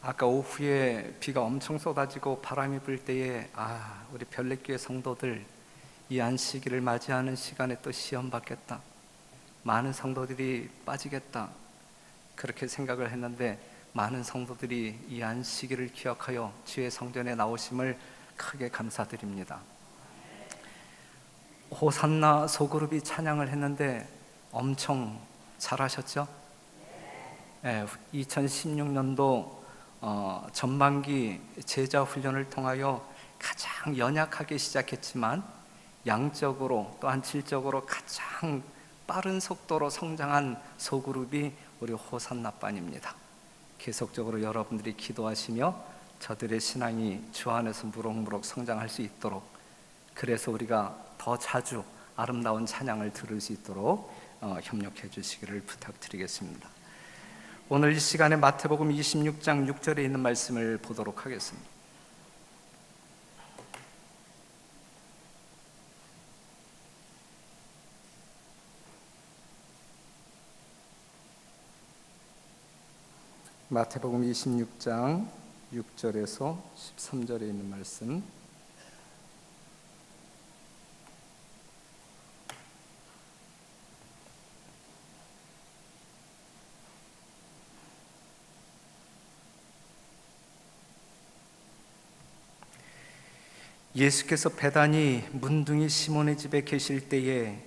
아까 오후에 비가 엄청 쏟아지고 바람이 불 때에 우리 별내교회 성도들 이 안식일을 맞이하는 시간에 또 시험 받겠다, 많은 성도들이 빠지겠다, 그렇게 생각을 했는데 많은 성도들이 이 안식일을 기억하여 주의 성전에 나오심을 크게 감사드립니다. 호산나 소그룹이 찬양을 했는데 엄청 잘하셨죠? 2016년도 전반기 제자 훈련을 통하여 가장 연약하게 시작했지만 양적으로 또한 질적으로 가장 빠른 속도로 성장한 소그룹이 우리 호산나반입니다. 계속적으로 여러분들이 기도하시며 저들의 신앙이 주 안에서 무럭무럭 성장할 수 있도록, 그래서 우리가 더 자주 아름다운 찬양을 들을 수 있도록 협력해 주시기를 부탁드리겠습니다. 오늘 이 시간에 마태복음 26장 6절에 있는 말씀을 보도록 하겠습니다. 마태복음 26장 6절에서 13절에 있는 말씀, 예수께서 베다니 문둥이 시몬의 집에 계실 때에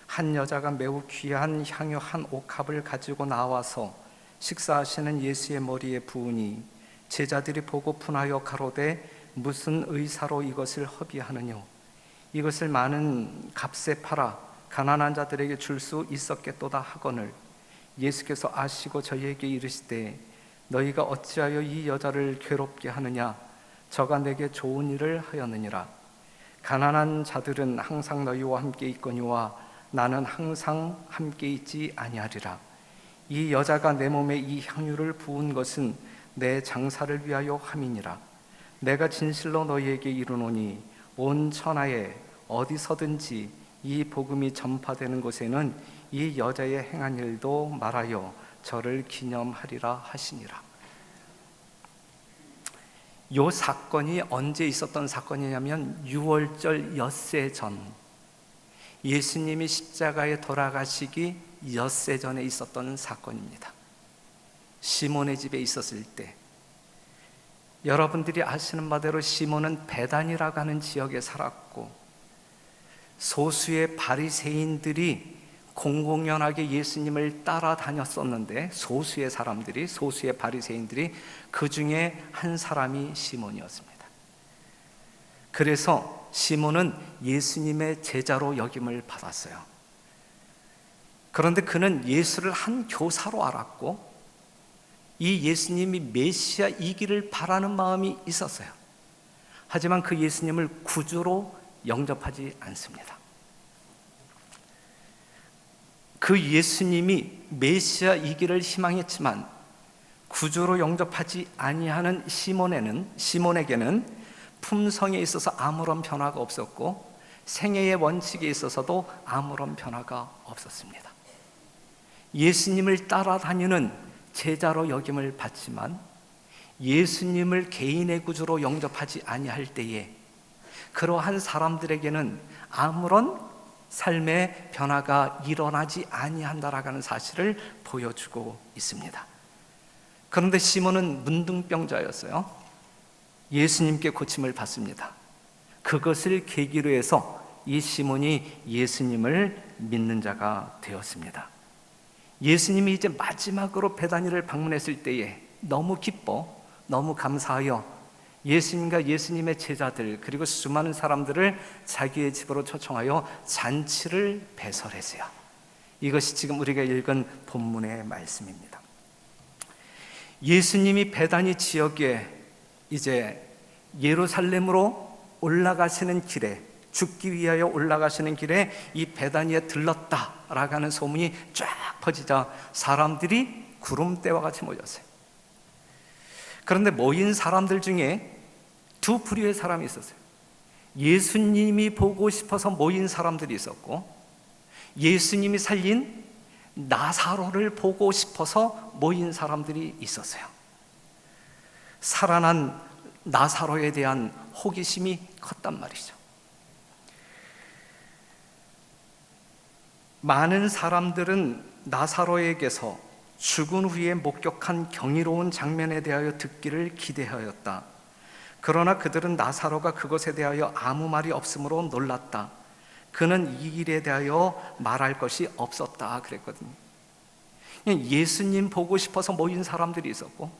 한 여자가 매우 귀한 향유 한 옥합을 가지고 나와서 식사하시는 예수의 머리에 부으니 제자들이 보고 분하여 가로되 무슨 의사로 이것을 허비하느뇨? 이것을 많은 값에 팔아 가난한 자들에게 줄 수 있었겠도다 하거늘 예수께서 아시고 저희에게 이르시되 너희가 어찌하여 이 여자를 괴롭게 하느냐? 저가 내게 좋은 일을 하였느니라. 가난한 자들은 항상 너희와 함께 있거니와 나는 항상 함께 있지 아니하리라. 이 여자가 내 몸에 이 향유를 부은 것은 내 장사를 위하여 함이니라. 내가 진실로 너희에게 이르노니 온 천하에 어디서든지 이 복음이 전파되는 곳에는 이 여자의 행한 일도 말하여 저를 기념하리라 하시니라. 이 사건이 언제 있었던 사건이냐면 6월절 엿새 전, 예수님이 십자가에 돌아가시기 엿새 전에 있었던 사건입니다. 시몬의 집에 있었을 때, 여러분들이 아시는 바대로 시몬은 베단이라고 하는 지역에 살았고 소수의 바리새인들이 공공연하게 예수님을 따라다녔었는데 소수의 사람들이, 소수의 바리새인들이 그 중에 한 사람이 시몬이었습니다. 그래서 시몬은 예수님의 제자로 역임을 받았어요. 그런데 그는 예수를 한 교사로 알았고 이 예수님이 메시아이기를 바라는 마음이 있었어요. 하지만 그 예수님을 구주로 영접하지 않습니다. 그 예수님이 메시아이기를 희망했지만 구주로 영접하지 아니하는 시몬에게는 품성에 있어서 아무런 변화가 없었고 생애의 원칙에 있어서도 아무런 변화가 없었습니다. 예수님을 따라다니는 제자로 역임을 받지만 예수님을 개인의 구주로 영접하지 아니할 때에 그러한 사람들에게는 아무런 삶의 변화가 일어나지 아니한다라는 사실을 보여주고 있습니다. 그런데 시몬은 문둥병자였어요. 예수님께 고침을 받습니다. 그것을 계기로 해서 이 시몬이 예수님을 믿는 자가 되었습니다. 예수님이 이제 마지막으로 베다니를 방문했을 때에 너무 기뻐, 너무 감사하여 예수님과 예수님의 제자들 그리고 수많은 사람들을 자기의 집으로 초청하여 잔치를 배설했어요. 이것이 지금 우리가 읽은 본문의 말씀입니다. 예수님이 베다니 지역에 이제 예루살렘으로 올라가시는 길에, 죽기 위하여 올라가시는 길에 이 베다니에 들렀다라고 하는 소문이 쫙 퍼지자 사람들이 구름대와 같이 모였어요. 그런데 모인 사람들 중에 두 부류의 사람이 있었어요. 예수님이 보고 싶어서 모인 사람들이 있었고 예수님이 살린 나사로를 보고 싶어서 모인 사람들이 있었어요. 살아난 나사로에 대한 호기심이 컸단 말이죠. 많은 사람들은 나사로에게서 죽은 후에 목격한 경이로운 장면에 대하여 듣기를 기대하였다. 그러나 그들은 나사로가 그것에 대하여 아무 말이 없으므로 놀랐다. 그는 이 일에 대하여 말할 것이 없었다 그랬거든요. 예수님 보고 싶어서 모인 사람들이 있었고,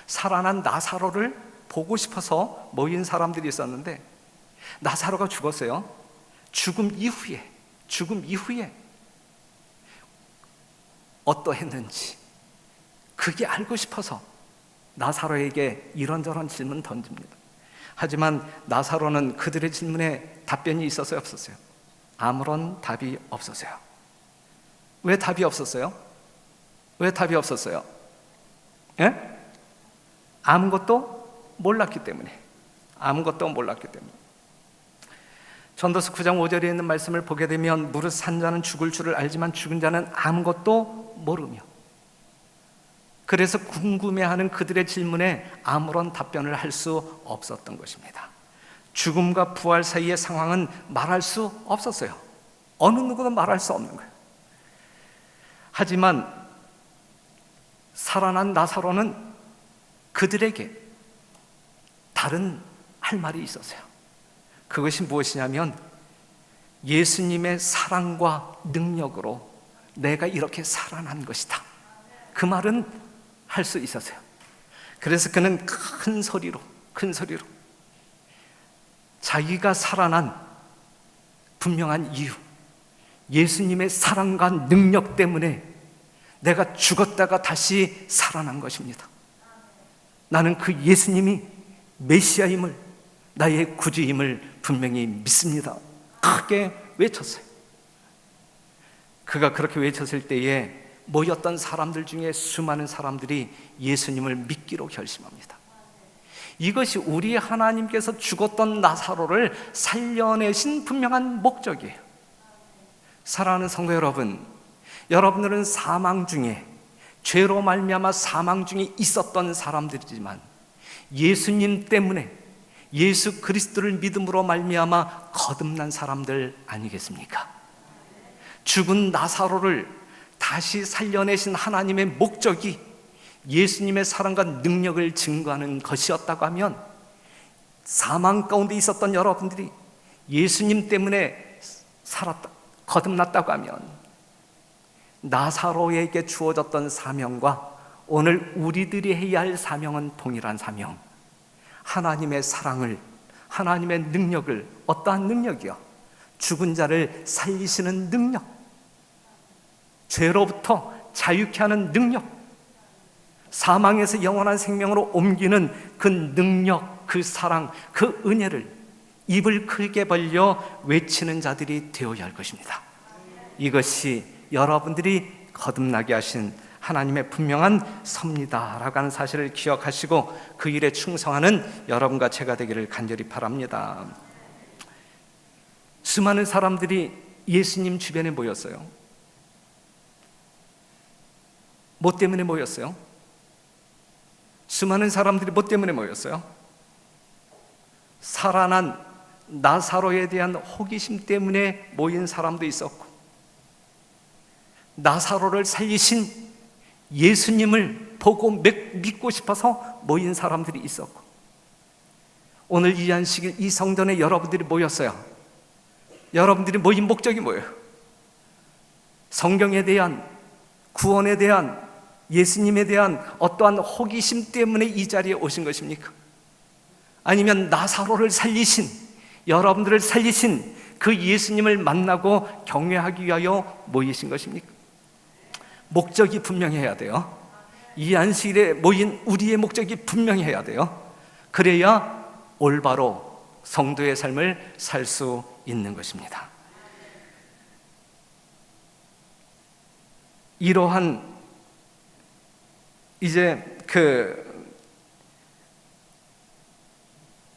살아난 나사로를 보고 싶어서 모인 사람들이 있었는데, 나사로가 죽었어요. 죽음 이후에 어떠했는지 그게 알고 싶어서 나사로에게 이런저런 질문 던집니다. 하지만 나사로는 그들의 질문에 답변이 있었어요, 없었어요? 아무런 답이 없었어요. 왜 답이 없었어요? 왜 답이 없었어요? 예? 아무것도 몰랐기 때문에. 전도서 9장 5절에 있는 말씀을 보게 되면 무릇 산 자는 죽을 줄을 알지만 죽은 자는 아무것도 모르며, 그래서 궁금해하는 그들의 질문에 아무런 답변을 할 수 없었던 것입니다. 죽음과 부활 사이의 상황은 말할 수 없었어요. 어느 누구도 말할 수 없는 거예요. 하지만 살아난 나사로는 그들에게 다른 할 말이 있었어요. 그것이 무엇이냐면, 예수님의 사랑과 능력으로 내가 이렇게 살아난 것이다. 그 말은 할 수 있었어요. 그래서 그는 큰 소리로 자기가 살아난 분명한 이유, 예수님의 사랑과 능력 때문에 내가 죽었다가 다시 살아난 것입니다. 나는 그 예수님이 메시아임을, 나의 구주임을 분명히 믿습니다. 크게 외쳤어요. 그가 그렇게 외쳤을 때에 모였던 사람들 중에 수많은 사람들이 예수님을 믿기로 결심합니다. 이것이 우리 하나님께서 죽었던 나사로를 살려내신 분명한 목적이에요. 사랑하는 성도 여러분, 여러분들은 사망 중에, 죄로 말미암아 사망 중에 있었던 사람들이지만 예수님 때문에, 예수 그리스도를 믿음으로 말미암아 거듭난 사람들 아니겠습니까? 죽은 나사로를 다시 살려내신 하나님의 목적이 예수님의 사랑과 능력을 증거하는 것이었다고 하면, 사망 가운데 있었던 여러분들이 예수님 때문에 살았다, 거듭났다고 하면, 나사로에게 주어졌던 사명과 오늘 우리들이 해야 할 사명은 동일한 사명. 하나님의 사랑을, 하나님의 능력을, 어떠한 능력이요? 죽은 자를 살리시는 능력, 죄로부터 자유케 하는 능력, 사망에서 영원한 생명으로 옮기는 그 능력, 그 사랑, 그 은혜를 입을 크게 벌려 외치는 자들이 되어야 할 것입니다. 이것이 여러분들이 거듭나게 하신 하나님의 분명한 섭리다라고 하는 사실을 기억하시고 그 일에 충성하는 여러분과 제가 되기를 간절히 바랍니다. 수많은 사람들이 예수님 주변에 모였어요. 뭐 때문에 모였어요? 수많은 사람들이 뭐 때문에 모였어요? 살아난 나사로에 대한 호기심 때문에 모인 사람도 있었고, 나사로를 살리신 예수님을 보고 믿고 싶어서 모인 사람들이 있었고, 오늘 이 안식일 이 성전에 여러분들이 모였어요. 여러분들이 모인 목적이 뭐예요? 성경에 대한, 구원에 대한, 예수님에 대한 어떠한 호기심 때문에 이 자리에 오신 것입니까? 아니면 나사로를 살리신, 여러분들을 살리신 그 예수님을 만나고 경외하기 위하여 모이신 것입니까? 목적이 분명해야 돼요. 이 안식일에 모인 우리의 목적이 분명해야 돼요. 그래야 올바로 성도의 삶을 살 수 있는 것입니다. 이러한 이제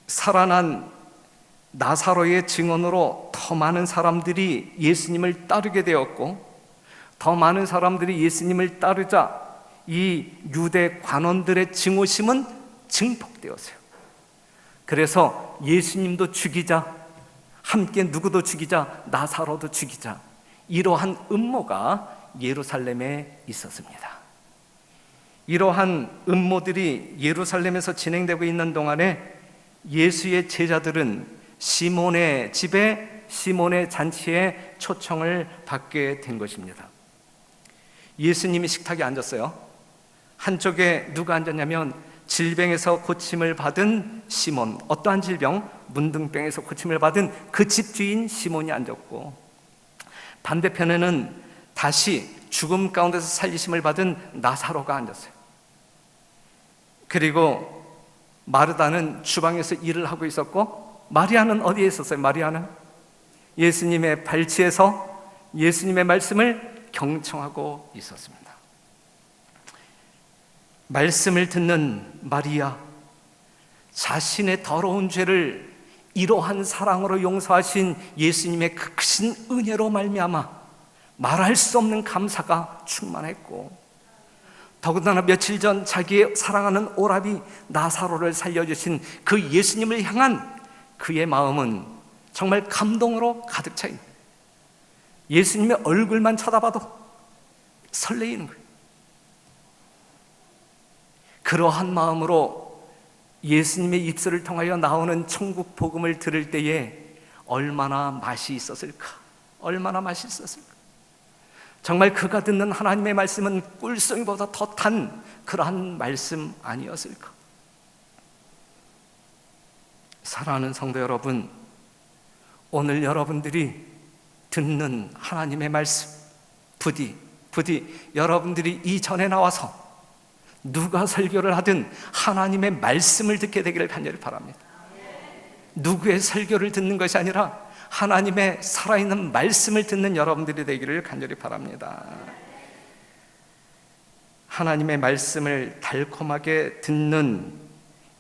살아난 나사로의 증언으로 더 많은 사람들이 예수님을 따르게 되었고, 더 많은 사람들이 예수님을 따르자 이 유대 관원들의 증오심은 증폭되었어요. 그래서 예수님도 죽이자, 함께 누구도 죽이자, 나사로도 죽이자, 이러한 음모가 예루살렘에 있었습니다. 이러한 음모들이 예루살렘에서 진행되고 있는 동안에 예수의 제자들은 시몬의 집에, 시몬의 잔치에 초청을 받게 된 것입니다. 예수님이 식탁에 앉았어요. 한쪽에 누가 앉았냐면 질병에서 고침을 받은 시몬, 어떠한 질병? 문둥병에서 고침을 받은 그 집주인 시몬이 앉았고, 반대편에는 다시 죽음 가운데서 살리심을 받은 나사로가 앉았어요. 그리고 마르다는 주방에서 일을 하고 있었고, 마리아는 어디에 있었어요? 마리아는 예수님의 발치에서 예수님의 말씀을 경청하고 있었습니다. 말씀을 듣는 마리아, 자신의 더러운 죄를 이러한 사랑으로 용서하신 예수님의 그 크신 은혜로 말미암아 말할 수 없는 감사가 충만했고, 더군다나 며칠 전 자기의 사랑하는 오라비 나사로를 살려주신 그 예수님을 향한 그의 마음은 정말 감동으로 가득 차 있는, 예수님의 얼굴만 쳐다봐도 설레이는 거예요. 그러한 마음으로 예수님의 입술을 통하여 나오는 천국 복음을 들을 때에 얼마나 맛이 있었을까? 얼마나 맛이 있었을까? 정말 그가 듣는 하나님의 말씀은 꿀송이보다 더 탄 그러한 말씀 아니었을까? 사랑하는 성도 여러분, 오늘 여러분들이 듣는 하나님의 말씀, 부디 여러분들이 이전에 나와서 누가 설교를 하든 하나님의 말씀을 듣게 되기를 간절히 바랍니다. 누구의 설교를 듣는 것이 아니라 하나님의 살아있는 말씀을 듣는 여러분들이 되기를 간절히 바랍니다. 하나님의 말씀을 달콤하게 듣는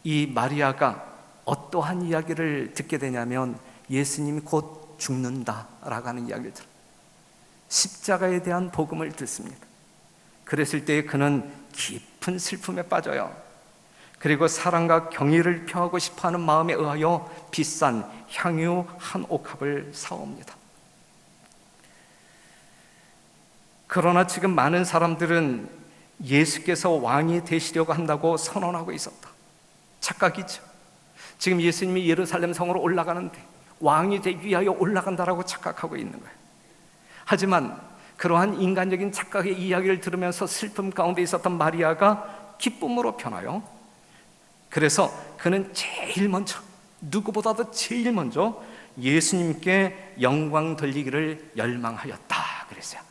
이 마리아가 어떠한 이야기를 듣게 되냐면, 예수님이 곧 죽는다라고 하는 이야기를 들어요. 십자가에 대한 복음을 듣습니다. 그랬을 때 그는 깊은 슬픔에 빠져요. 그리고 사랑과 경의를 표하고 싶어하는 마음에 의하여 비싼 향유 한 옥합을 사옵니다. 그러나 지금 많은 사람들은 예수께서 왕이 되시려고 한다고 선언하고 있었다. 착각이죠. 지금 예수님이 예루살렘 성으로 올라가는데 왕이 되기 위하여 올라간다라고 착각하고 있는 거예요. 하지만 그러한 인간적인 착각의 이야기를 들으면서 슬픔 가운데 있었던 마리아가 기쁨으로 변하여, 그래서 그는 제일 먼저, 누구보다도 제일 먼저 예수님께 영광 돌리기를 열망하였다 그랬어요.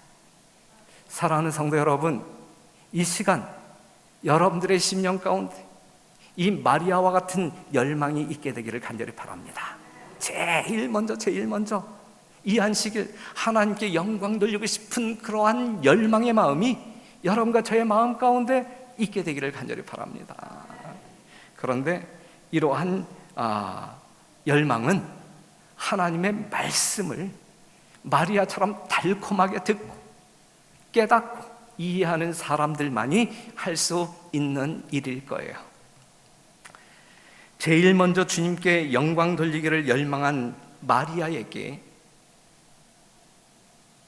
사랑하는 성도 여러분, 이 시간 여러분들의 심령 가운데 이 마리아와 같은 열망이 있게 되기를 간절히 바랍니다. 제일 먼저 이 안식일 하나님께 영광 돌리고 싶은 그러한 열망의 마음이 여러분과 저의 마음 가운데 있게 되기를 간절히 바랍니다. 그런데 이러한 열망은 하나님의 말씀을 마리아처럼 달콤하게 듣고 깨닫고 이해하는 사람들만이 할 수 있는 일일 거예요. 제일 먼저 주님께 영광 돌리기를 열망한 마리아에게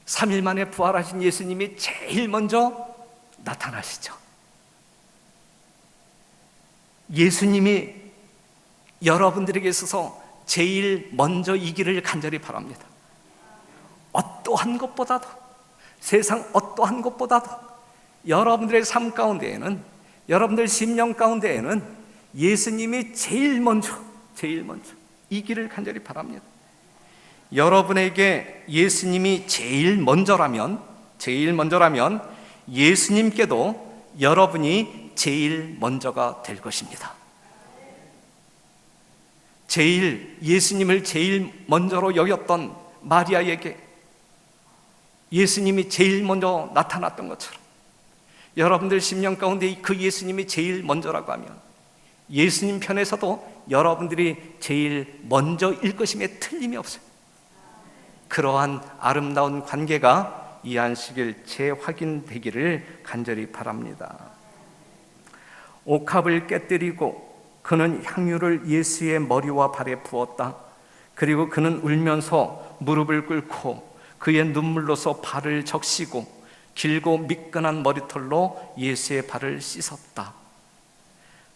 3일 만에 부활하신 예수님이 제일 먼저 나타나시죠. 예수님이 여러분들에게 있어서 제일 먼저이기를 간절히 바랍니다. 어떠한 것보다도, 세상 어떠한 것보다도 여러분들의 삶 가운데에는, 여러분들 심령 가운데에는 예수님이 제일 먼저 이기를 간절히 바랍니다. 여러분에게 예수님이 제일 먼저라면 예수님께도 여러분이 제일 먼저가 될 것입니다. 예수님을 제일 먼저로 여겼던 마리아에게 예수님이 제일 먼저 나타났던 것처럼 여러분들 심령 가운데 그 예수님이 제일 먼저라고 하면 예수님 편에서도 여러분들이 제일 먼저일 것임에 틀림이 없어요. 그러한 아름다운 관계가 이 안식일 재확인되기를 간절히 바랍니다. 옥합을 깨뜨리고 그는 향유를 예수의 머리와 발에 부었다. 그리고 그는 울면서 무릎을 꿇고 그의 눈물로서 발을 적시고 길고 미끈한 머리털로 예수의 발을 씻었다.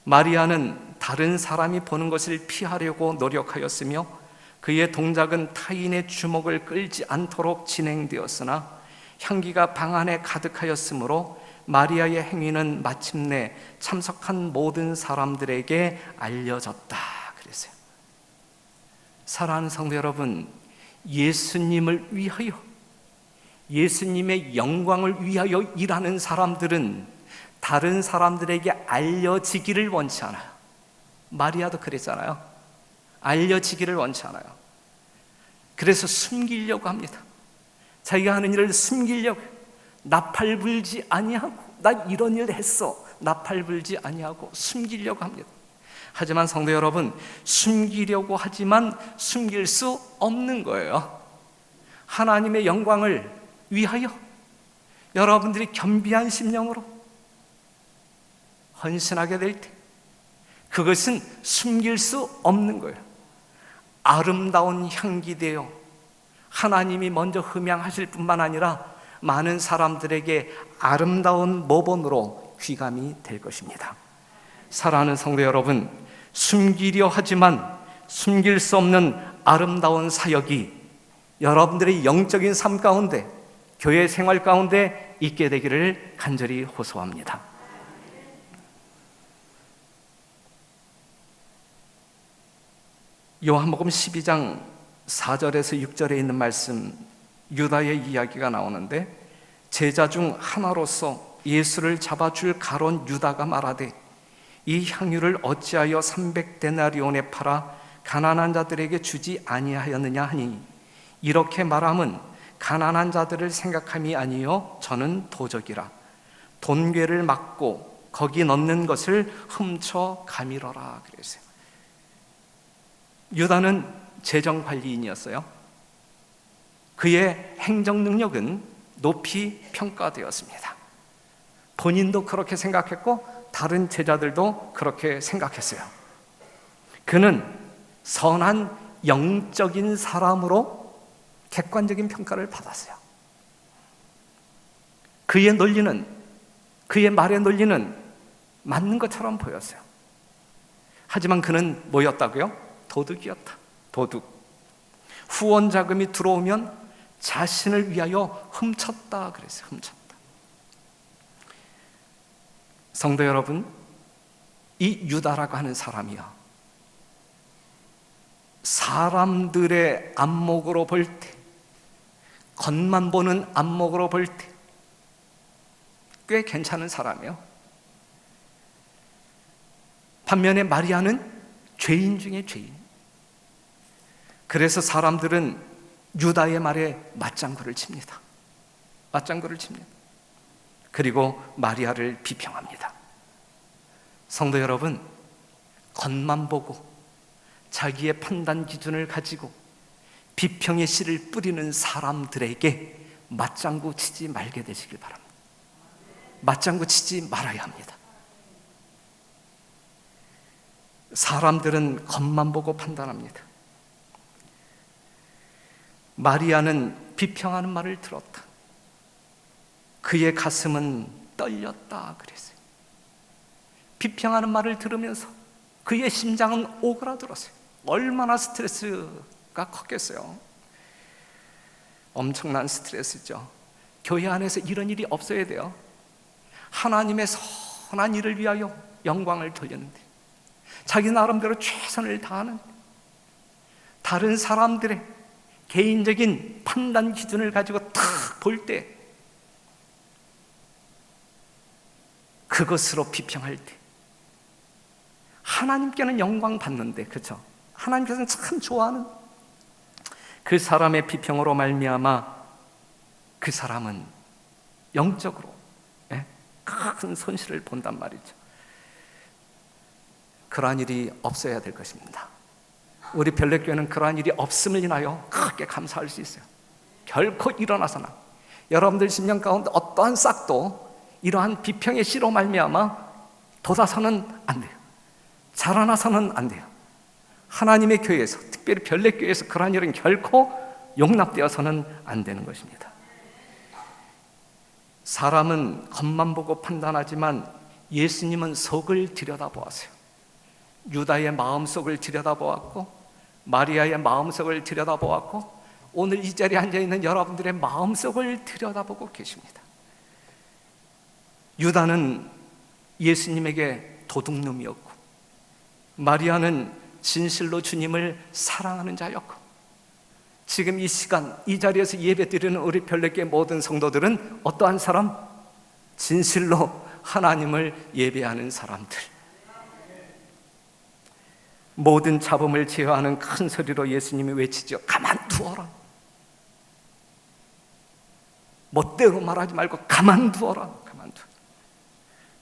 마리아는 다른 사람이 보는 것을 피하려고 노력하였으며 그의 동작은 타인의 주목을 끌지 않도록 진행되었으나 향기가 방 안에 가득하였으므로 마리아의 행위는 마침내 참석한 모든 사람들에게 알려졌다. 그랬어요. 사랑하는 성도 여러분, 예수님을 위하여, 예수님의 영광을 위하여 일하는 사람들은 다른 사람들에게 알려지기를 원치 않아요. 마리아도 그랬잖아요. 알려지기를 원치 않아요. 그래서 숨기려고 합니다. 자기가 하는 일을 숨기려고, 나팔 불지 아니하고, 나 이런 일 했어, 나팔 불지 아니하고 숨기려고 합니다. 하지만 성도 여러분, 숨기려고 하지만 숨길 수 없는 거예요. 하나님의 영광을 위하여 여러분들이 겸비한 심령으로 헌신하게 될 때 그것은 숨길 수 없는 거예요. 아름다운 향기 되어 하나님이 먼저 흠양하실 뿐만 아니라 많은 사람들에게 아름다운 모본으로 귀감이 될 것입니다. 사랑하는 성도 여러분, 숨기려 하지만 숨길 수 없는 아름다운 사역이 여러분들의 영적인 삶 가운데, 교회 생활 가운데 있게 되기를 간절히 호소합니다. 요한복음 12장 4절에서 6절에 있는 말씀, 유다의 이야기가 나오는데 제자 중 하나로서 예수를 잡아줄 가론 유다가 말하되 이 향유를 어찌하여 300데나리온에 팔아 가난한 자들에게 주지 아니하였느냐 하니 이렇게 말함은 가난한 자들을 생각함이 아니요 저는 도적이라 돈괴를 막고 거기 넣는 것을 훔쳐 가밀어라 그랬어요. 유다는 재정관리인이었어요. 그의 행정 능력은 높이 평가되었습니다. 본인도 그렇게 생각했고 다른 제자들도 그렇게 생각했어요. 그는 선한 영적인 사람으로 객관적인 평가를 받았어요. 그의 논리는, 그의 말의 논리는 맞는 것처럼 보였어요. 하지만 그는 뭐였다고요? 도둑이었다. 도둑. 후원 자금이 들어오면 자신을 위하여 훔쳤다 그랬어요. 훔쳤다. 성도 여러분, 이 유다라고 하는 사람이요, 사람들의 안목으로 볼 때, 겉만 보는 안목으로 볼 때 꽤 괜찮은 사람이에요. 반면에 마리아는 죄인 중에 죄인. 그래서 사람들은 유다의 말에 맞장구를 칩니다. 맞장구를 칩니다. 그리고 마리아를 비평합니다. 성도 여러분, 겉만 보고 자기의 판단 기준을 가지고 비평의 씨를 뿌리는 사람들에게 맞장구 치지 말게 되시길 바랍니다. 맞장구 치지 말아야 합니다. 사람들은 겉만 보고 판단합니다. 마리아는 비평하는 말을 들었다. 그의 가슴은 떨렸다 그랬어요. 비평하는 말을 들으면서 그의 심장은 오그라들었어요. 얼마나 스트레스가 컸겠어요. 엄청난 스트레스죠. 교회 안에서 이런 일이 없어야 돼요. 하나님의 선한 일을 위하여 영광을 돌렸는데 자기 나름대로 최선을 다하는 다른 사람들의 개인적인 판단 기준을 가지고 딱 볼 때 그것으로 비평할 때 하나님께는 영광 받는데, 그렇죠? 하나님께서는 참 좋아하는 그 사람의 비평으로 말미암아 그 사람은 영적으로 큰 손실을 본단 말이죠. 그러한 일이 없어야 될 것입니다. 우리 별내교회는 그러한 일이 없음을 인하여 크게 감사할 수 있어요. 결코 일어나서나 여러분들 심령 가운데 어떠한 싹도 이러한 비평의 씨로 말미암아 돋아서는 안 돼요. 자라나서는 안 돼요. 하나님의 교회에서, 특별히 별내교회에서 그러한 일은 결코 용납되어서는 안 되는 것입니다. 사람은 겉만 보고 판단하지만 예수님은 속을 들여다보았어요. 유다의 마음속을 들여다보았고 마리아의 마음속을 들여다보았고 오늘 이 자리에 앉아있는 여러분들의 마음속을 들여다보고 계십니다. 유다는 예수님에게 도둑놈이었고 마리아는 진실로 주님을 사랑하는 자였고 지금 이 시간 이 자리에서 예배드리는 우리 별내교회 모든 성도들은 어떠한 사람? 진실로 하나님을 예배하는 사람들. 모든 잡음을 제어하는 큰 소리로 예수님이 외치죠. 가만두어라. 멋대로 말하지 말고 가만두어라. 가만두.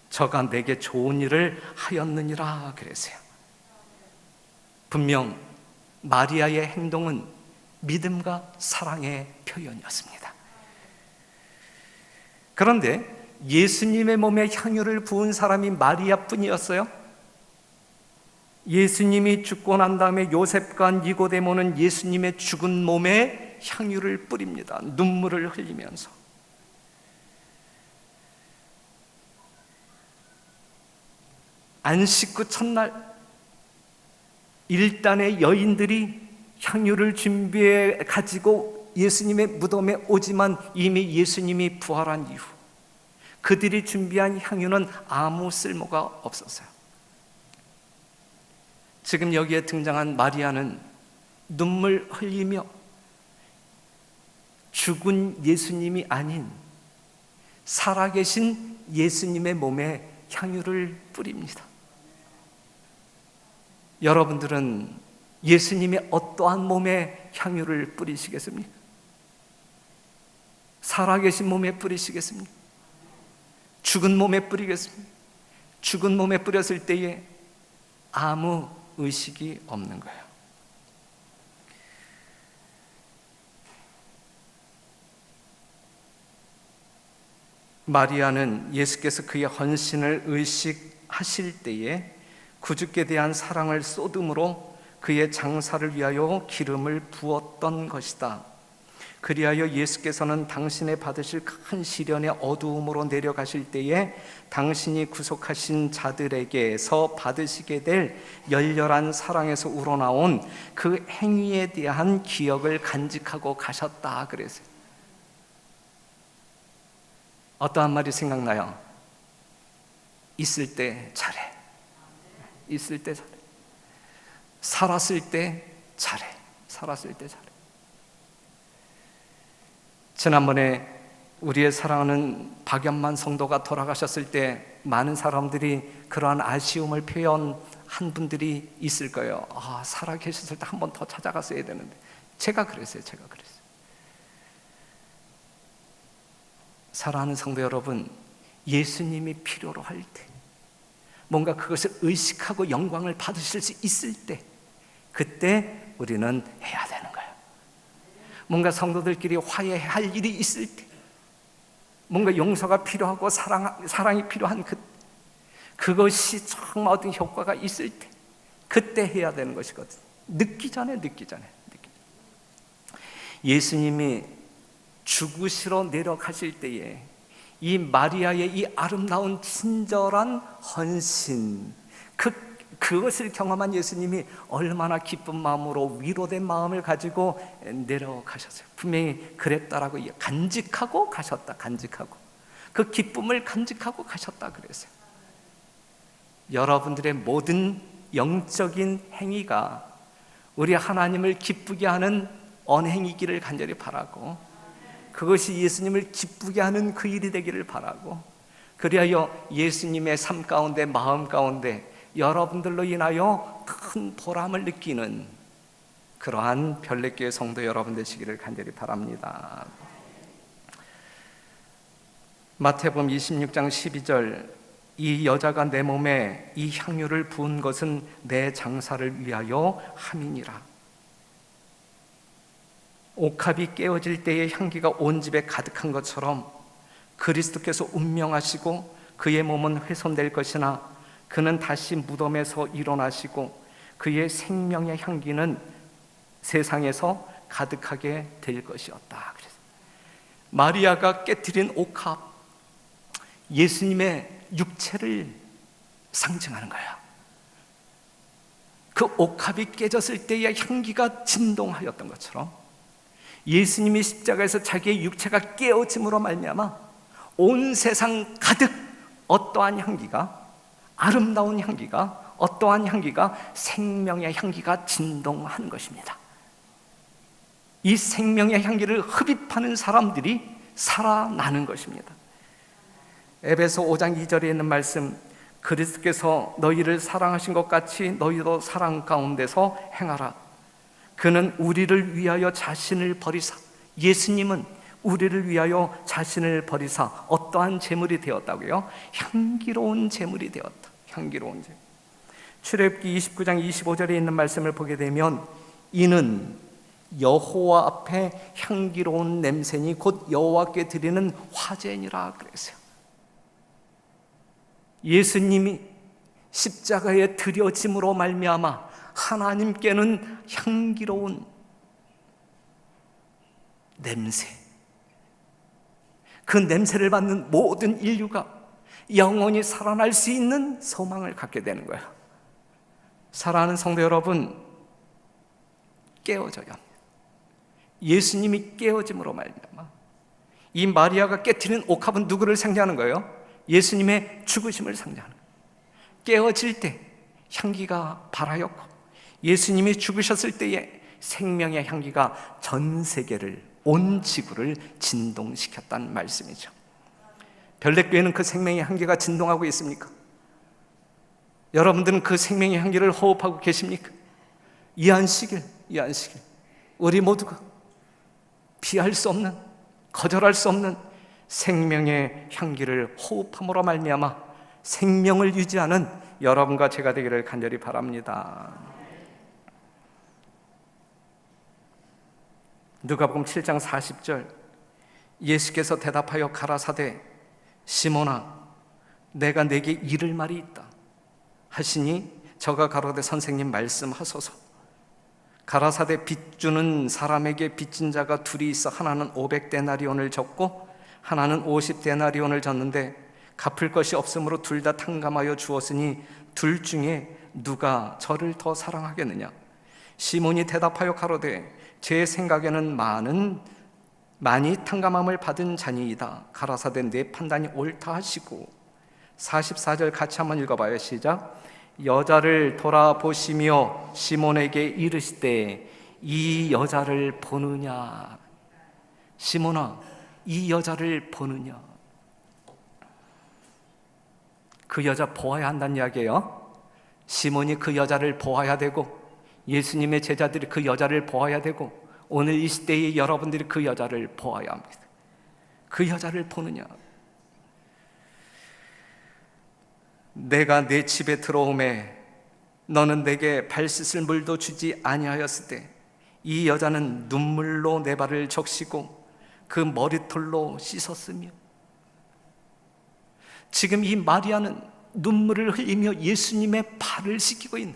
저가 내게 좋은 일을 하였느니라 그랬어요. 분명 마리아의 행동은 믿음과 사랑의 표현이었습니다. 그런데 예수님의 몸에 향유를 부은 사람이 마리아뿐이었어요? 예수님이 죽고 난 다음에 요셉과 니고데모는 예수님의 죽은 몸에 향유를 뿌립니다. 눈물을 흘리면서. 안식구 첫날 일단의 여인들이 향유를 준비해 가지고 예수님의 무덤에 오지만 이미 예수님이 부활한 이후 그들이 준비한 향유는 아무 쓸모가 없었어요. 지금 여기에 등장한 마리아는 눈물 흘리며 죽은 예수님이 아닌 살아계신 예수님의 몸에 향유를 뿌립니다. 여러분들은 예수님의 어떠한 몸에 향유를 뿌리시겠습니까? 살아계신 몸에 뿌리시겠습니까? 죽은 몸에 뿌리겠습니까? 죽은 몸에 뿌렸을 때에 아무 의식이 없는 거예요. 마리아는 예수께서 그의 헌신을 의식하실 때에 구주께 대한 사랑을 쏟음으로 그의 장사를 위하여 기름을 부었던 것이다. 그리하여 예수께서는 당신의 받으실 큰 시련의 어두움으로 내려가실 때에 당신이 구속하신 자들에게서 받으시게 될 열렬한 사랑에서 우러나온 그 행위에 대한 기억을 간직하고 가셨다 그랬어요. 어떠한 말이 생각나요? 있을 때 잘해. 있을 때 잘해. 살았을 때 잘해. 살았을 때 잘해. 지난번에 우리의 사랑하는 박연만 성도가 돌아가셨을 때 많은 사람들이 그러한 아쉬움을 표현한 분들이 있을 거예요. 아, 살아 계셨을 때 한 번 더 찾아갔어야 되는데. 제가 그랬어요. 사랑하는 성도 여러분, 예수님이 필요로 할 때, 뭔가 그것을 의식하고 영광을 받으실 수 있을 때, 그때 우리는 해야 되는 거예요. 뭔가 성도들끼리 화해할 일이 있을 때, 뭔가 용서가 필요하고 사랑이 필요한 그것이 정말 어떤 효과가 있을 때, 그때 해야 되는 것이거든요. 늦기 전에. 예수님이 죽으시러 내려가실 때에 이 마리아의 이 아름다운 친절한 헌신, 그것을 경험한 예수님이 얼마나 기쁜 마음으로 위로된 마음을 가지고 내려가셨어요. 분명히 그랬다라고 간직하고 가셨다. 그 기쁨을 간직하고 가셨다 그랬어요. 여러분들의 모든 영적인 행위가 우리 하나님을 기쁘게 하는 언행이기를 간절히 바라고, 그것이 예수님을 기쁘게 하는 그 일이 되기를 바라고, 그리하여 예수님의 삶 가운데, 마음 가운데 여러분들로 인하여 큰 보람을 느끼는 그러한 별내교회 성도 여러분 되시기를 간절히 바랍니다. 마태복음 26장 12절, 이 여자가 내 몸에 이 향유를 부은 것은 내 장사를 위하여 함이니라. 옥합이 깨어질 때의 향기가 온 집에 가득한 것처럼 그리스도께서 운명하시고 그의 몸은 훼손될 것이나 그는 다시 무덤에서 일어나시고 그의 생명의 향기는 세상에서 가득하게 될 것이었다. 그래서 마리아가 깨뜨린 옥합, 예수님의 육체를 상징하는 거야. 그 옥합이 깨졌을 때의 향기가 진동하였던 것처럼 예수님이 십자가에서 자기의 육체가 깨어짐으로 말미암아 온 세상 가득 어떠한 향기가, 아름다운 향기가, 어떠한 향기가, 생명의 향기가 진동한 것입니다. 이 생명의 향기를 흡입하는 사람들이 살아나는 것입니다. 에베소 5장 2절에 있는 말씀, 그리스도께서 너희를 사랑하신 것 같이 너희도 사랑 가운데서 행하라. 그는 우리를 위하여 자신을 버리사, 예수님은 우리를 위하여 자신을 버리사 어떠한 제물이 되었다고요? 향기로운 제물이 되었다. 향기로운 제물. 출애굽기 29장 25절에 있는 말씀을 보게 되면 이는 여호와 앞에 향기로운 냄새니 곧 여호와께 드리는 화제니라 그랬어요. 예수님이 십자가에 드려짐으로 말미암아 하나님께는 향기로운 냄새, 그 냄새를 맡는 모든 인류가 영원히 살아날 수 있는 소망을 갖게 되는 거예요. 사랑하는 성도 여러분, 깨어져야 합니다. 예수님이 깨어짐으로 말미암아 이 마리아가 깨트린 옥합은 누구를 상징하는 거예요? 예수님의 죽으심을 상징하는 거예요. 깨어질 때 향기가 발하였고 예수님이 죽으셨을 때의 생명의 향기가 전 세계를, 온 지구를 진동시켰다는 말씀이죠. 별내교회는 그 생명의 향기가 진동하고 있습니까? 여러분들은 그 생명의 향기를 호흡하고 계십니까? 이 안식일 우리 모두가 피할 수 없는, 거절할 수 없는 생명의 향기를 호흡함으로 말미암아 생명을 유지하는 여러분과 제가 되기를 간절히 바랍니다. 누가복음 7장 40절, 예수께서 대답하여 가라사대 시몬아 내가 내게 이를 말이 있다 하시니 저가 가로되 선생님 말씀하소서. 가라사대 빚주는 사람에게 빚진 자가 둘이 있어 하나는 500데나리온을 졌고 하나는 50데나리온을 졌는데 갚을 것이 없으므로 둘 다 탕감하여 주었으니 둘 중에 누가 저를 더 사랑하겠느냐? 시몬이 대답하여 가로되 제 생각에는 많이 탕감함을 받은 자니이다. 가라사대 내 판단이 옳다 하시고 44절 같이 한번 읽어봐요. 시작. 여자를 돌아보시며 시몬에게 이르시되 이 여자를 보느냐? 시몬아 이 여자를 보느냐? 그 여자 보아야 한다는 이야기예요. 시몬이 그 여자를 보아야 되고 예수님의 제자들이 그 여자를 보아야 되고 오늘 이 시대의 여러분들이 그 여자를 보아야 합니다. 그 여자를 보느냐? 내가 내 집에 들어오매 너는 내게 발 씻을 물도 주지 아니하였을 때 이 여자는 눈물로 내 발을 적시고 그 머리털로 씻었으며. 지금 이 마리아는 눈물을 흘리며 예수님의 발을 씻기고 있는,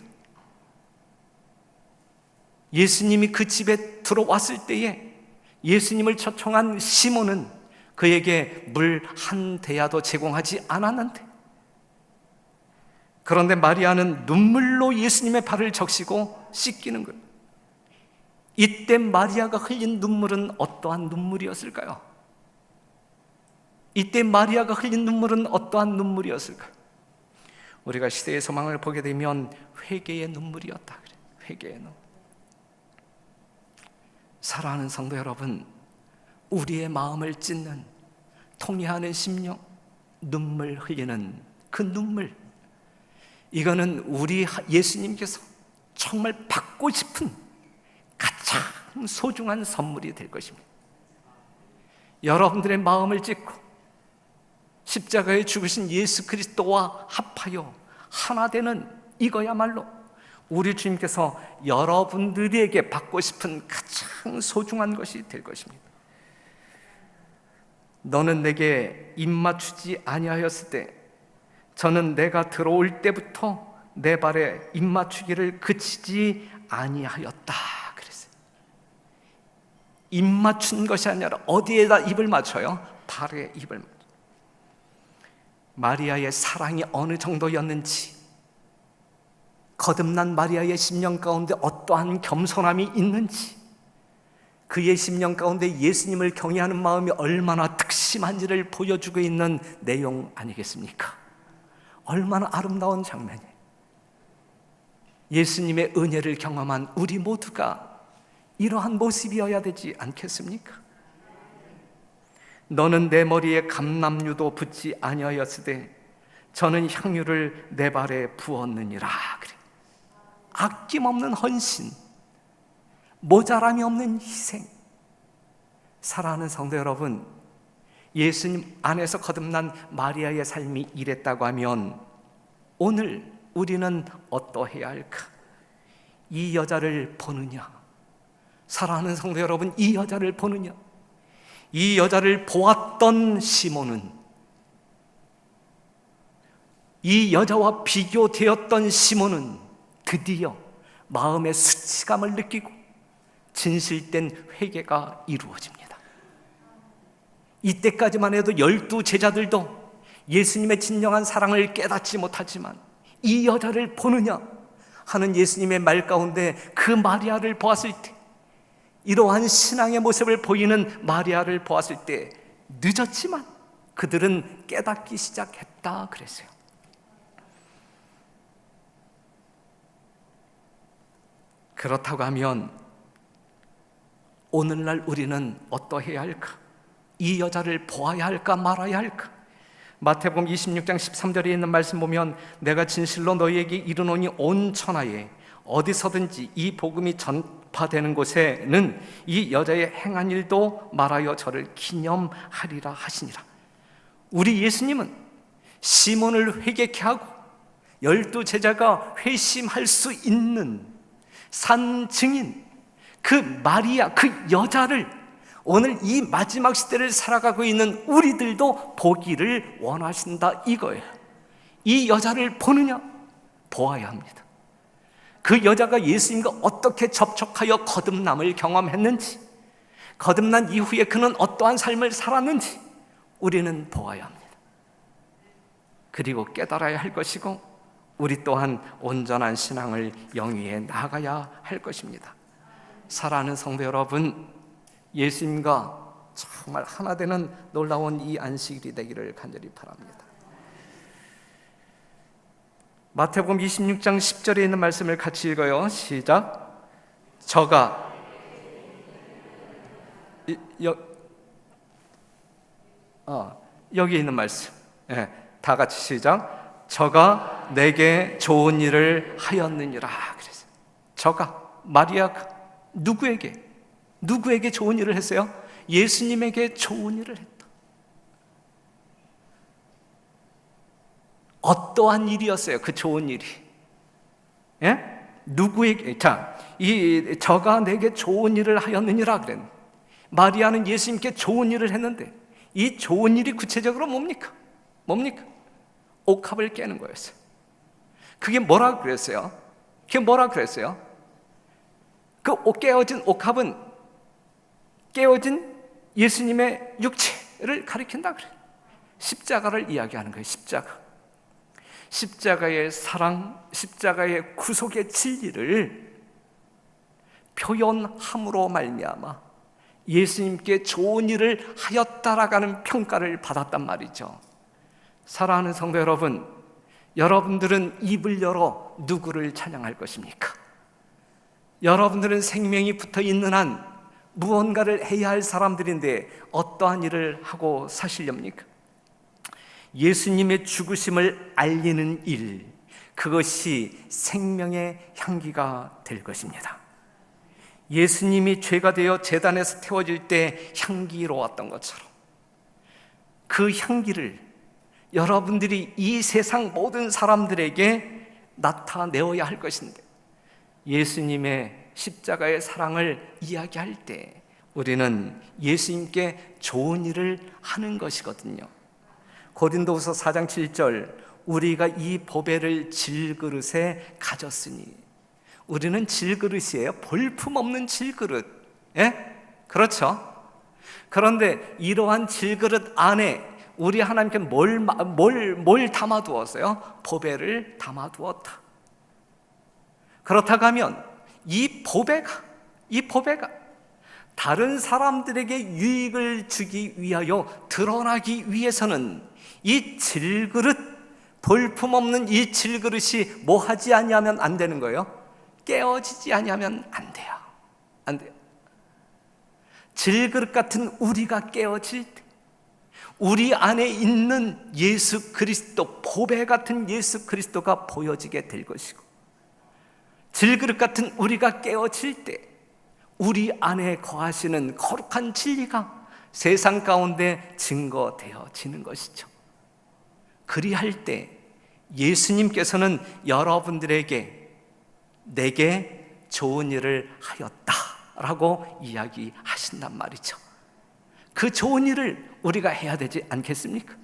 예수님이 그 집에 들어왔을 때에 예수님을 초청한 시몬은 그에게 물 한 대야도 제공하지 않았는데, 그런데 마리아는 눈물로 예수님의 발을 적시고 씻기는 거예요. 이때 마리아가 흘린 눈물은 어떠한 눈물이었을까요? 이때 마리아가 흘린 눈물은 어떠한 눈물이었을까요? 우리가 시대의 소망을 보게 되면 회개의 눈물이었다. 회개의 눈물. 사랑하는 성도 여러분, 우리의 마음을 찢는, 통해하는 심령, 눈물 흘리는 그 눈물, 이거는 우리 예수님께서 정말 받고 싶은 가장 소중한 선물이 될 것입니다. 여러분들의 마음을 찢고 십자가에 죽으신 예수 그리스도와 합하여 하나 되는 이거야말로 우리 주님께서 여러분들에게 받고 싶은 가장 소중한 것이 될 것입니다. 너는 내게 입 맞추지 아니하였을 때 저는 내가 들어올 때부터 내 발에 입 맞추기를 그치지 아니하였다 그랬어요. 입 맞춘 것이 아니라 어디에다 입을 맞춰요? 발에 입을 맞춰요. 마리아의 사랑이 어느 정도였는지, 거듭난 마리아의 심령 가운데 어떠한 겸손함이 있는지, 그의 심령 가운데 예수님을 경외하는 마음이 얼마나 특심한지를 보여주고 있는 내용 아니겠습니까? 얼마나 아름다운 장면이에요. 예수님의 은혜를 경험한 우리 모두가 이러한 모습이어야 되지 않겠습니까? 너는 내 머리에 감람유도 붓지 아니하였으되 저는 향유를 내 발에 부었느니라. 그래. 아낌없는 헌신, 모자람이 없는 희생. 사랑하는 성도 여러분, 예수님 안에서 거듭난 마리아의 삶이 이랬다고 하면 오늘 우리는 어떠해야 할까? 이 여자를 보느냐? 사랑하는 성도 여러분, 이 여자를 보느냐? 이 여자를 보았던 시몬은, 이 여자와 비교되었던 시몬은 드디어 마음의 수치감을 느끼고 진실된 회개가 이루어집니다. 이때까지만 해도 12 제자들도 예수님의 진정한 사랑을 깨닫지 못하지만 이 여자를 보느냐 하는 예수님의 말 가운데 그 마리아를 보았을 때, 이러한 신앙의 모습을 보이는 마리아를 보았을 때 늦었지만 그들은 깨닫기 시작했다 그랬어요. 그렇다고 하면 오늘날 우리는 어떠해야 할까? 이 여자를 보아야 할까 말아야 할까? 마태복음 26장 13절에 있는 말씀 보면 내가 진실로 너희에게 이르노니 온 천하에 어디서든지 이 복음이 전파되는 곳에는 이 여자의 행한 일도 말하여 저를 기념하리라 하시니라. 우리 예수님은 시몬을 회개케 하고 12 제자가 회심할 수 있는 산 증인 그 마리아, 그 여자를 오늘 이 마지막 시대를 살아가고 있는 우리들도 보기를 원하신다 이거예요. 이 여자를 보느냐? 보아야 합니다. 그 여자가 예수님과 어떻게 접촉하여 거듭남을 경험했는지, 거듭난 이후에 그는 어떠한 삶을 살았는지 우리는 보아야 합니다. 그리고 깨달아야 할 것이고 우리 또한 온전한 신앙을 영위해 나가야 할 것입니다. 사랑하는 성도 여러분, 예수님과 정말 하나 되는 놀라운 이 안식일이 되기를 간절히 바랍니다. 마태복음 26장 10절에 있는 말씀을 같이 읽어요. 시작. 저가 여기 있는 말씀, 다 같이 시작. 저가 내게 좋은 일을 하였느니라. 그래서 저가, 마리아가 누구에게 좋은 일을 했어요? 예수님에게 좋은 일을 했다. 어떠한 일이었어요? 그 좋은 일이. 누구에게? 이 저가 내게 좋은 일을 하였느니라 그랬는데, 마리아는 예수님께 좋은 일을 했는데 이 좋은 일이 구체적으로 뭡니까? 옥합을 깨는 거였어요. 그게 뭐라고 그랬어요? 그 깨어진 옥합은 깨어진 예수님의 육체를 가리킨다 그래요. 십자가를 이야기하는 거예요. 십자가의 사랑, 십자가의 구속의 진리를 표현함으로 말미암아 예수님께 좋은 일을 하였다라고 하는 평가를 받았단 말이죠. 사랑하는 성도 여러분, 여러분들은 입을 열어 누구를 찬양할 것입니까? 여러분들은 생명이 붙어있는 한 무언가를 해야 할 사람들인데 어떠한 일을 하고 사시렵니까? 예수님의 죽으심을 알리는 일, 그것이 생명의 향기가 될 것입니다. 예수님이 죄가 되어 제단에서 태워질 때 향기로웠던 것처럼 그 향기를 여러분들이 이 세상 모든 사람들에게 나타내어야 할 것인데, 예수님의 십자가의 사랑을 이야기할 때 우리는 예수님께 좋은 일을 하는 것이거든요. 고린도후서 4장 7절, 우리가 이 보배를 질그릇에 가졌으니. 우리는 질그릇이에요. 볼품없는 질그릇. 예? 그렇죠? 그런데 이러한 질그릇 안에 우리 하나님께 뭘 담아두었어요? 보배를 담아두었다. 그렇다고 하면 이 보배가 다른 사람들에게 유익을 주기 위하여 드러나기 위해서는 이 질그릇, 볼품없는 이 질그릇이 뭐 하지 아니하면 안 되는 거예요? 깨어지지 아니하면 안 돼요. 안 돼요. 질그릇 같은 우리가 깨어질 때 우리 안에 있는 예수 그리스도, 보배 같은 예수 그리스도가 보여지게 될 것이고, 질그릇 같은 우리가 깨어질 때 우리 안에 거하시는 거룩한 진리가 세상 가운데 증거되어지는 것이죠. 그리할 때 예수님께서는 여러분들에게 내게 좋은 일을 하였다라고 이야기하신단 말이죠. 그 좋은 일을 우리가 해야 되지 않겠습니까?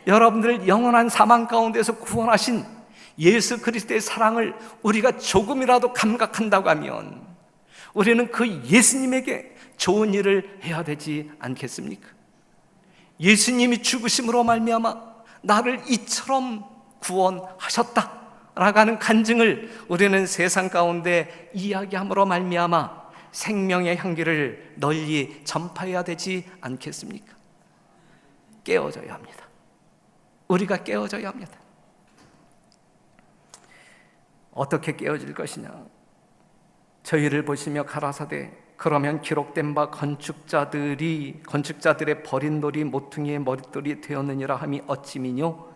여러분들을 영원한 사망 가운데서 구원하신 예수 그리스도의 사랑을 우리가 조금이라도 감각한다고 하면 우리는 그 예수님에게 좋은 일을 해야 되지 않겠습니까? 예수님이 죽으심으로 말미암아 나를 이처럼 구원하셨다라고 하는 간증을 우리는 세상 가운데 이야기함으로 말미암아 생명의 향기를 널리 전파해야 되지 않겠습니까? 깨어져야 합니다. 우리가 깨어져야 합니다. 어떻게 깨어질 것이냐? 저희를 보시며 가라사대 그러면 기록된 바 건축자들의 버린 돌이 모퉁이의 머릿돌이 되었느니라 함이 어찌미뇨?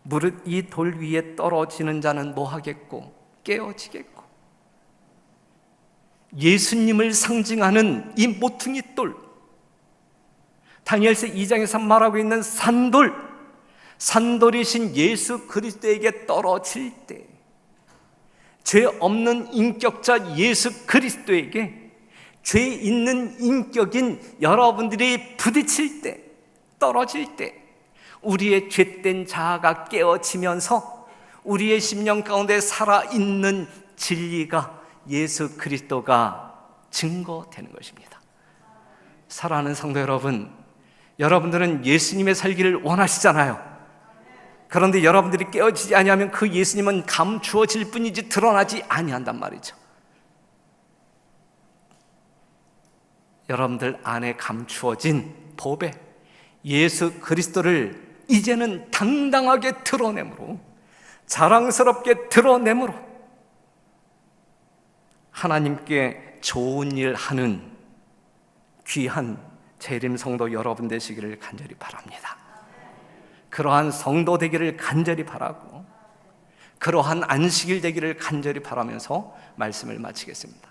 무릇 이 돌 위에 떨어지는 자는 뭐 하겠고? 깨어지겠고. 예수님을 상징하는 이 모퉁이 돌, 다니엘서 2장에서 말하고 있는 산돌이신 예수 그리스도에게 떨어질 때, 죄 없는 인격자 예수 그리스도에게 죄 있는 인격인 여러분들이 부딪힐 때, 떨어질 때 우리의 죄된 자아가 깨어지면서 우리의 심령 가운데 살아있는 진리가 예수 그리스도가 증거되는 것입니다. 사랑하는 성도 여러분, 여러분들은 예수님의 살기를 원하시잖아요. 그런데 여러분들이 깨어지지 아니하면 그 예수님은 감추어질 뿐이지 드러나지 아니한단 말이죠. 여러분들 안에 감추어진 보배 예수 그리스도를 이제는 당당하게 드러내므로, 자랑스럽게 드러내므로 하나님께 좋은 일 하는 귀한 재림 성도 여러분 되시기를 간절히 바랍니다. 그러한 성도 되기를 간절히 바라고, 그러한 안식일 되기를 간절히 바라면서 말씀을 마치겠습니다.